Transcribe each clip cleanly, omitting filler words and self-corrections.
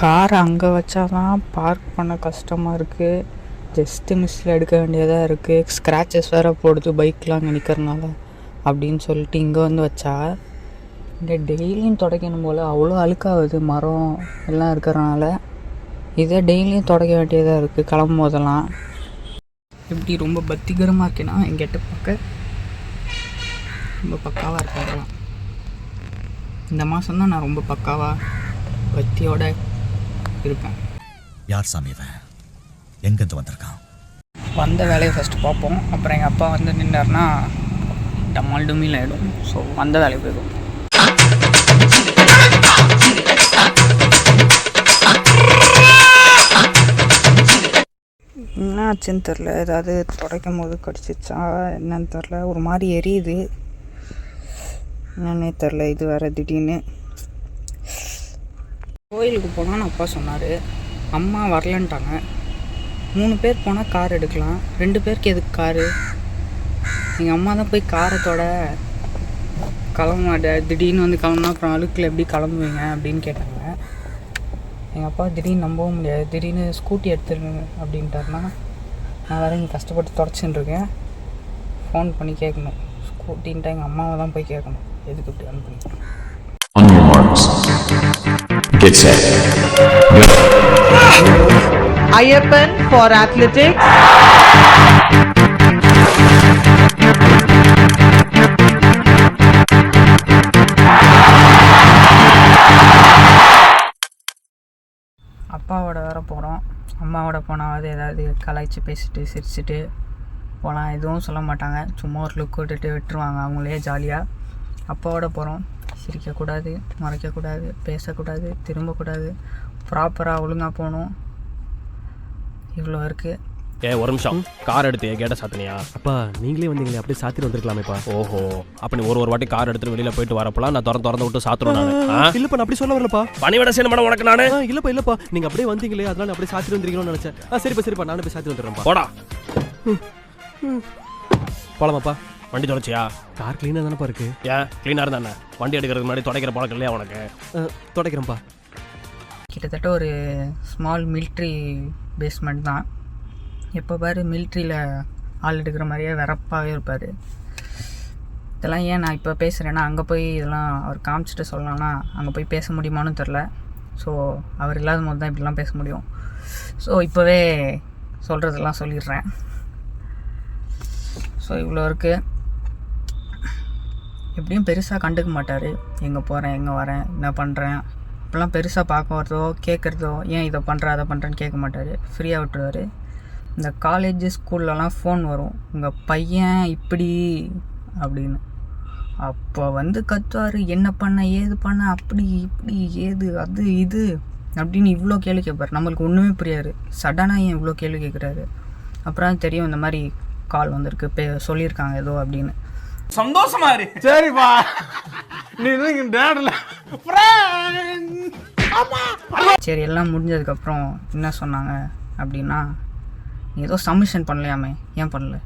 காரை அங்கே வச்சா தான் பார்க் பண்ண கஷ்டமாக இருக்குது. ஜஸ்ட்டு மிஸ்ஸில் எடுக்க வேண்டியதாக இருக்குது. ஸ்க்ராச்சஸ் வேறு போடுது பைக்கெலாம் அங்கே நிற்கிறனால அப்படின்னு சொல்லிட்டு இங்கே வந்து வச்சா இங்கே டெய்லியும் துடைக்கணும் போல். அவ்வளோ அழுக்காகுது மரம் எல்லாம் இருக்கிறனால. இதை டெய்லியும் துடைக்க வேண்டியதாக இருக்குது கிளம்பும் போதெல்லாம். எப்படி ரொம்ப பத்திகரமாக இருக்கேன்னா எங்கிட்ட பார்க்க ரொம்ப பக்காவாக இருக்காங்களாம். இந்த மாதம் தான் நான் ரொம்ப பக்காவாக பத்தியோட இருப்பேன். யார் சாமி இவன்? எங்கேருந்து வந்திருக்கான்? வந்த வேலையை ஃபஸ்ட்டு பார்ப்போம். அப்புறம் எங்கள் அப்பா வந்து நின்றார்னா டமால் டுமில் ஆகிடும். ஸோ வந்த வேலையை போயிடும். என்ன ஆச்சுன்னு தெரில. ஏதாவது துடைக்கும் போது கடிச்சிச்சா என்னன்னு தெரில. ஒரு மாதிரி எரியுது என்னன்னே தெரில. இது வேறு திடீர்னு கோயிலுக்கு போனான்னு அப்பா சொன்னார். அம்மா வரலன்ட்டாங்க. 3 பேர் போனால் கார் எடுக்கலாம், 2 பேருக்கு எதுக்கு காரு? எங்கள் அம்மா தான் போய் காரத்தோட கிளம்ப திடீர்னு வந்து கிளம்புனா அப்புறம் அழுக்கில் எப்படி கிளம்புவீங்க அப்படின்னு கேட்டாங்க. எங்கள் அப்பா திடீர்னு நம்பவும் முடியாது. திடீர்னு ஸ்கூட்டி எடுத்துருங்க அப்படின்ட்டாருனா நான் வேறு இங்கே கஷ்டப்பட்டு தொடச்சின்ருக்கேன். ஃபோன் பண்ணி கேட்கணும். ஸ்கூட்டின்ட்டு எங்கள் அம்மாவை தான் போய் கேட்கணும் எதுக்கு இப்படி அனுப்புங்க. On your marks. Get set. Go. Ayyappan for athletics. அப்பாவோட வேறு போகிறோம். அம்மாவோட போனாவது ஏதாவது கலாய்ச்சி பேசிட்டு சிரிச்சுட்டு போகலாம். எதுவும் சொல்ல மாட்டாங்க. சும்மா ஒரு லுக் விட்டுட்டு விட்டுருவாங்க அவங்களே ஜாலியாக. அப்பாவோட போகிறோம். சிரிக்கக்கூடாது, மறைக்கக்கூடாது, பேசக்கூடாது, திரும்பக்கூடாது, ப்ராப்பராக ஒழுங்காக போகணும். இவ்வளோ இருக்குது. ஒரு நிமிஷம். கார் எடுத்து கேட்ட சாத்தினியா? அப்பா நீங்களே வந்தீங்களே, அப்படியே சாத்திட்டு வந்திருக்கலாமேப்பா. ஓஹோ, அப்ப நீ ஒரு வாட்டி கார் எடுத்துட்டு வெளியில போயிட்டு வரப்பலாம் நான் திறந்து விட்டு சாத்துறேன் நான். இல்லப்பா நான் அப்படி சொல்ல வரலப்பா. பணிவிட செய்யணும் மேடம் உனக்கு நானு. இல்லப்பா நீங்க அப்படியே வந்தீங்களே அதனால அப்படியே சாத்திட்டு வந்துருக்கீங்களோன்னு நினைச்சேன். சரிப்பா நானும் போய் சாத்திட்டு வந்துடுறேன்ப்பா. போடா. போலாமாப்பா? வண்டி தொடச்சியா? கார் கிளீனா தானப்பா இருக்கு. ஏன் கிளீனா இருந்தானே? வண்டி எடுக்கிறதுக்கு முன்னாடி துடைக்கிற பழக்கம் இல்லையா உனக்கு? துடைக்கிறேன்ப்பா. கிட்டத்தட்ட ஒரு ஸ்மால் மிலிட்ரி பேஸ்மெண்ட் தான். எப்போ பாரு மிலிட்ரியில் ஆள் எடுக்கிற மாதிரியே வெறப்பாகவே இருப்பார். இதெல்லாம் ஏன் நான் இப்போ பேசுகிறேன்னா அங்கே போய் இதெல்லாம் அவர் காமிச்சிட்டு சொல்லலாம்னா அங்கே போய் பேச முடியுமான்னு தெரில. ஸோ அவர் இல்லாத போது தான் இப்படிலாம் பேச முடியும். ஸோ இப்போவே சொல்கிறதெல்லாம் சொல்லிடுறேன். ஸோ இவ்வளோ இருக்குது. எப்படியும் பெருசாக கண்டுக்க மாட்டார். எங்கே போகிறேன், எங்கே வரேன், என்ன பண்ணுறேன் இப்போலாம் பெருசாக பார்க்கறதோ கேட்குறதோ ஏன் இதை பண்ணுற அதை பண்ணுறேன்னு கேட்க மாட்டார். ஃப்ரீயாக விட்டுருவார். இந்த காலேஜு ஸ்கூல்லலாம் ஃபோன் வரும், உங்கள் பையன் இப்படி அப்படின்னு. அப்போ வந்து கத்துவார், என்ன பண்ண ஏது பண்ண அப்படி இப்படி ஏது அது இது அப்படின்னு இவ்வளோ கேள்வி கேட்பார். நம்மளுக்கு ஒன்றுமே புரியாது. சடனாக ஏன் இவ்வளோ கேள்வி கேட்குறாரு. அப்புறம் தெரியும் இந்த மாதிரி கால் வந்திருக்கு, சொல்லியிருக்காங்க ஏதோ அப்படின்னு. சந்தோஷமா இரு. சரிப்பா நீ டேட்ல சரி எல்லாம் முடிஞ்சதுக்கப்புறம் என்ன சொன்னாங்க அப்படின்னா, நீ ஏதோ சப்மிஷன் பண்ணலையாமே, ஏன் பண்ணல?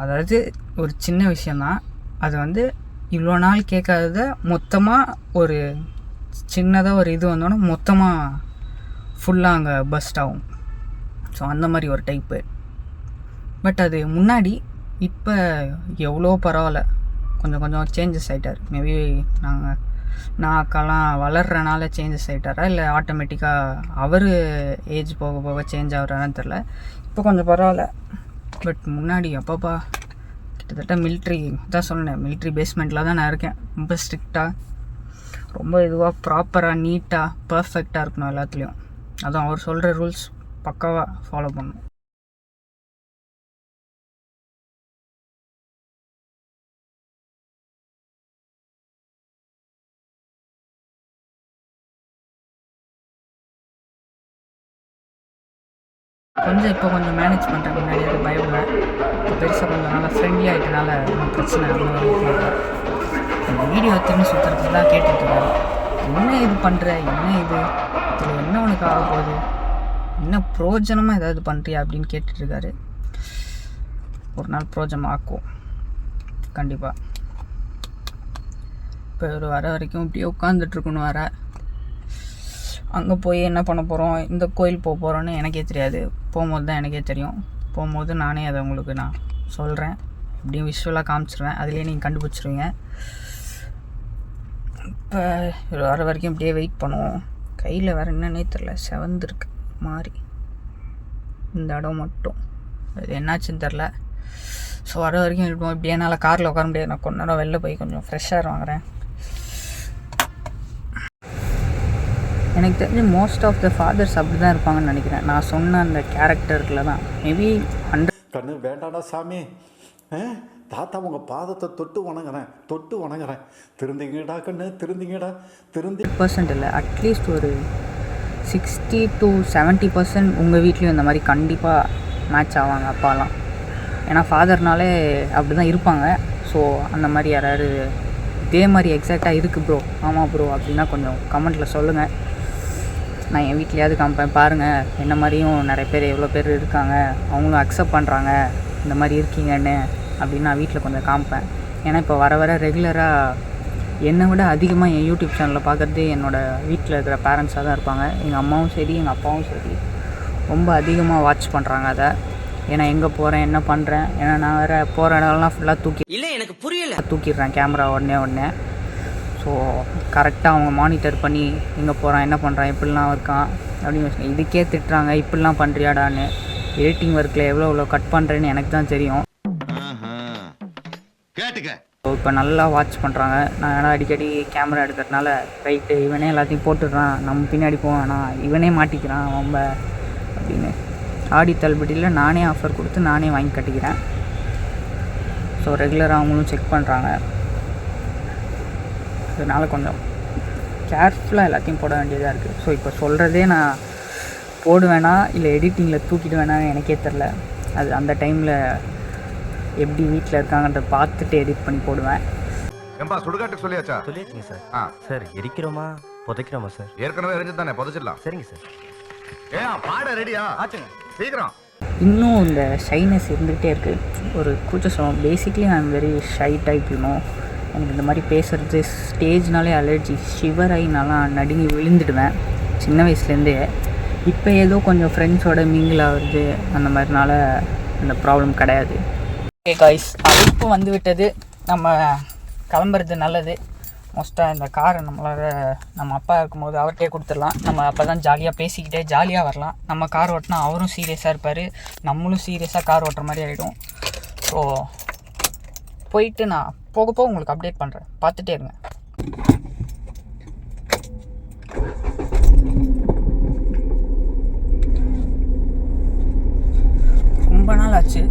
அதாவது ஒரு சின்ன விஷயந்தான். அது வந்து இவ்வளோ நாள் கேட்காதத மொத்தமாக ஒரு சின்னதாக ஒரு இது வந்தோன்னா மொத்தமாக ஃபுல்லாக அங்கே பஸ்ட் ஆகும். ஸோ அந்த மாதிரி ஒரு டைப்பு. பட் அது முன்னாடி இப்போ எவ்வளோ பரவாயில்ல, கொஞ்சம் கொஞ்சம் சேஞ்சஸ் ஆகிட்டார். மேபி நான் அக்காலாம் வளர்கிறனால சேஞ்சஸ் ஆகிட்டாரா இல்லை ஆட்டோமேட்டிக்காக அவர் ஏஜ் போக போக சேஞ்ச் ஆகுறான்னு தெரில. இப்போ கொஞ்சம் பரவாயில்ல. பட் முன்னாடி அப்பப்பா கிட்டத்தட்ட மிலிட்ரி தான் சொன்னேன், மிலிட்ரி பேஸ்மெண்ட்டில் தான் நான் இருக்கேன். ரொம்ப ஸ்ட்ரிக்டாக, ரொம்ப இதுவாக ப்ராப்பராக நீட்டாக பர்ஃபெக்டாக இருக்கணும் எல்லாத்துலேயும். அதுவும் அவர் சொல்கிற ரூல்ஸ் பக்காவாக ஃபாலோ பண்ணணும். இப்போ கொஞ்சம் மேனேஜ் பண்ணுறேன். முன்னாடி அது பயப்படல. இப்போ பெருசாக கொஞ்சம் நல்லா ஃப்ரெண்ட்லி ஆகிட்டனால ஒன்றும் பிரச்சனை இல்லை. இந்த வீடியோ திரும்பி சுற்றுறது தான் கேட்டுட்ருக்காரு. என்ன இது பண்ணுற, என்ன இது, இதில் என்ன உனக்கு ஆக போகுது, என்ன பிரோஜனமாக ஏதாவது பண்ணுறியா அப்படின்னு கேட்டுட்ருக்காரு. ஒரு நாள் பிரோஜனம் ஆக்குவோம் கண்டிப்பாக. இப்போ ஒரு வர வரைக்கும் இப்படியே உட்காந்துட்ருக்கணும். அங்கே போய் என்ன பண்ண போகிறோம், இந்த கோயில் போக போகிறோன்னு எனக்கே தெரியாது. போகும்போது தான் எனக்கே தெரியும். போகும்போது நானே அதை உங்களுக்கு நான் சொல்கிறேன், எப்படியும் விஷுவலாக காமிச்சிருவேன், அதுலேயே நீங்கள் கண்டுபிடிச்சிருவீங்க. இப்போ வர வரைக்கும் இப்படியே வெயிட் பண்ணுவோம். கையில் வேறு என்னன்னே தெரில, செவந்துருக்கு மாதிரி இந்த இடம் மட்டும், அது என்னாச்சுன்னு தெரில. ஸோ வர வரைக்கும் இருக்கும். இப்படியே என்னால் காரில் உட்கார முடியாது, நான் கொஞ்ச நேரம் வெளில போய் கொஞ்சம் ஃப்ரெஷ்ஷாக வாங்குறேன். எனக்கு தெரிஞ்சு மோஸ்ட் ஆஃப் த ஃபாதர்ஸ் அப்படி தான் இருப்பாங்கன்னு நினைக்கிறேன். நான் சொன்ன அந்த கேரக்டரில் தான் மேபி 100 கண்ணு வேண்டாடா சாமி, தாத்தா உங்கள் பாதத்தை தொட்டு வணங்குறேன். திருந்திங்கடா கண்ணு, திருந்தி 100% இல்லை, அட்லீஸ்ட் ஒரு 60 to 70% உங்கள் வீட்லேயும் இந்த மாதிரி கண்டிப்பாக மேட்ச் ஆவாங்க அப்பாலாம். ஏன்னா ஃபாதர்னாலே அப்படி தான் இருப்பாங்க. ஸோ அந்த மாதிரி யாராவது இதே மாதிரி எக்ஸாக்டாக இருக்குது ப்ரோ, ஆமாம் ப்ரோ அப்படின்னா கொஞ்சம் கமெண்ட்டில் சொல்லுங்கள். நான் என் வீட்லையாவது காமிப்பேன், பாருங்கள் என்ன மாதிரியும் நிறைய பேர் எவ்வளோ பேர் இருக்காங்க, அவங்களும் அக்செப்ட் பண்ணுறாங்க இந்த மாதிரி இருக்கீங்கன்னு அப்படின்னு நான் வீட்டில் கொஞ்சம் காமிப்பேன். ஏன்னா இப்போ வர வர ரெகுலராக என்னை விட அதிகமாக என் யூடியூப் சேனலில் பார்க்குறது என்னோடய வீட்டில் இருக்கிற பேரண்ட்ஸாக தான் இருப்பாங்க. எங்கள் அம்மாவும் சரி எங்கள் அப்பாவும் சரி ரொம்ப அதிகமாக வாட்ச் பண்ணுறாங்க அதை. ஏன்னா எங்கே போகிறேன் என்ன பண்ணுறேன், ஏன்னா நான் வேறு போகிற இடம்லாம் ஃபுல்லாக எனக்கு புரியல தூக்கிடுறேன் கேமரா உடனே. ஸோ கரெக்டாக அவங்க மானிட்டர் பண்ணி எங்கே போகிறான் என்ன பண்ணுறான் எப்படிலாம் இருக்கான் அப்படின்னு இதுக்கே திட்டுறாங்க, இப்படிலாம் பண்ணுறியாடான்னு. எடிட்டிங் ஒர்க்கில் எவ்வளோ கட் பண்ணுறேன்னு எனக்கு தான் தெரியும். ஸோ இப்போ நல்லா வாட்ச் பண்ணுறாங்க. நான் ஏன்னா அடிக்கடி கேமரா எடுக்கிறதுனால ரைட்டு இவனே எல்லாத்தையும் போட்டுடுறான், நம்ம பின்னாடி போவானா, இவனே மாட்டிக்கிறான் ரொம்ப அப்படின்னு ஆடி தள்ளுபடியில் நானே ஆஃபர் கொடுத்து நானே வாங்கி கட்டிக்கிறேன். ஸோ ரெகுலராக அவங்களும் செக் பண்ணுறாங்க. அதனால் கொஞ்சம் கேர்ஃபுல்லாக எல்லாத்தையும் போட வேண்டியதாக இருக்குது. ஸோ இப்போ சொல்கிறதே நான் போடுவேனா இல்லை எடிட்டிங்கில் தூக்கிடுவேனான்னு எனக்கே தெரில. அது அந்த டைமில் எப்படி வீட்டில் இருக்காங்கன்றத பார்த்துட்டு எடிட் பண்ணி போடுவேன். ஏம்பா சுடுகாட்டுக்கு சொல்லியாச்சா? சொல்லியாச்சுங்க சார். சார் எரிக்கிறோமா புதைக்கிறோமா சார்? ஏற்கனவே எரிஞ்சு தானே, புதைச்சிடலாம். சரிங்க சார். பாட ரெடியா? ஆச்சுங்க, சீக்கிரம். இன்னும் இந்த ஷைனஸ் இருந்துகிட்டே இருக்குது, ஒரு கூச்சம். Basically I am very shy type you know. எனக்கு இந்த மாதிரி பேசுகிறது ஸ்டேஜ்னாலே அலர்ஜி, ஷிவர் ஆகினாலாம் நடுங்கி விழுந்துடுவேன் சின்ன வயசுலேருந்தே. இப்போ ஏதோ கொஞ்சம் ஃப்ரெண்ட்ஸோட மிங்கிள் ஆகுறது அந்த மாதிரினால அந்த ப்ராப்ளம் கிடையாது. ஓகே காய்ஸ், அழைப்பு வந்து விட்டது, நம்ம கிளம்புறது நல்லது. மோஸ்ட்டாக இந்த காரை நம்மளால் நம்ம அப்பா இருக்கும்போது அவர்கிட்டே கொடுத்துடலாம். நம்ம அப்போ தான் ஜாலியாக பேசிக்கிட்டே ஜாலியாக வரலாம். நம்ம கார் ஓட்டினா அவரும் சீரியஸாக இருப்பார், நம்மளும் சீரியஸாக கார் ஓட்டுற மாதிரி ஆகிடும். ஸோ போயிட்டு நான் போக உங்களுக்கு அப்டேட் பண்ணுறேன், பார்த்துட்டே இருங்க. ரொம்ப நாள் ஆச்சு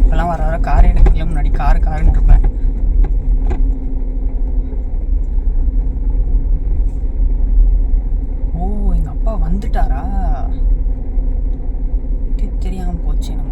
இப்போலாம் வர வர கார் எடுக்கல, முன்னாடி காருன்னு இருப்பேன். ஓ எங்கள் அப்பா வந்துட்டாரா, தெரியாமல் போச்சு நமக்கு.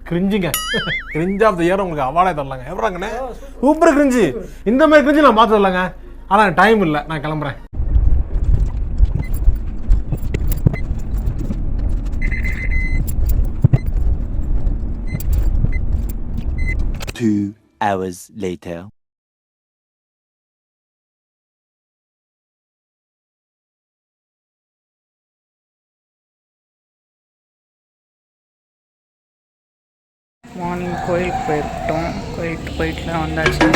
கிரிஞ்சுங்க, கிரிஞ்ச் ஆஃப் த இயர் உங்களுக்கு அவார்டே தரலாங்க. எப்படாங்கண்ணே சூப்பர் கிரிஞ்சு, இந்த மாதிரி கிரிஞ்சு நான் பார்த்து தரலாங்க. ஆனால் டைம் இல்லை, நான் கிளம்புறேன். 2 hours later. மார்னிங் கோயிலுக்கு போயிருக்கோம். கோயிலுக்கு போயிட்டுலாம் வந்தாச்சு.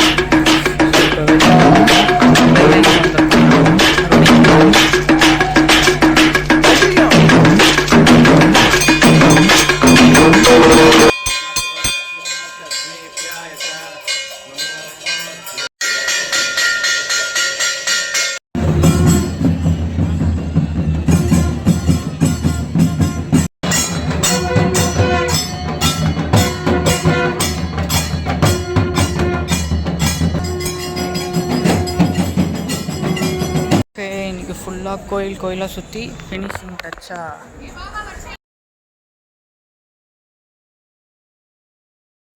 இன்னைக்கு ஃபுல்லாக கோயிலாக சுற்றி ஃபினிஷிங் டச்சாக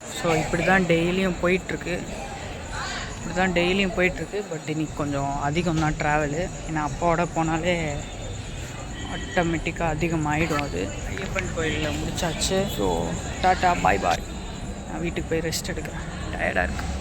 ஸோ இப்படி தான் டெய்லியும் போயிட்டுருக்கு. பட் இன்னைக்கு கொஞ்சம் அதிகம் தான் ட்ராவலு. ஏன்னா அப்பாவோட போனாலே ஆட்டோமேட்டிக்காக அதிகமாகிடும். அது ஐயப்பன் கோயிலில் முடிச்சாச்சு. ஸோ டாட்டா பாய் பாய். நான் வீட்டுக்கு போய் ரெஸ்ட் எடுக்கிறேன். டயர்டாக இருக்குது.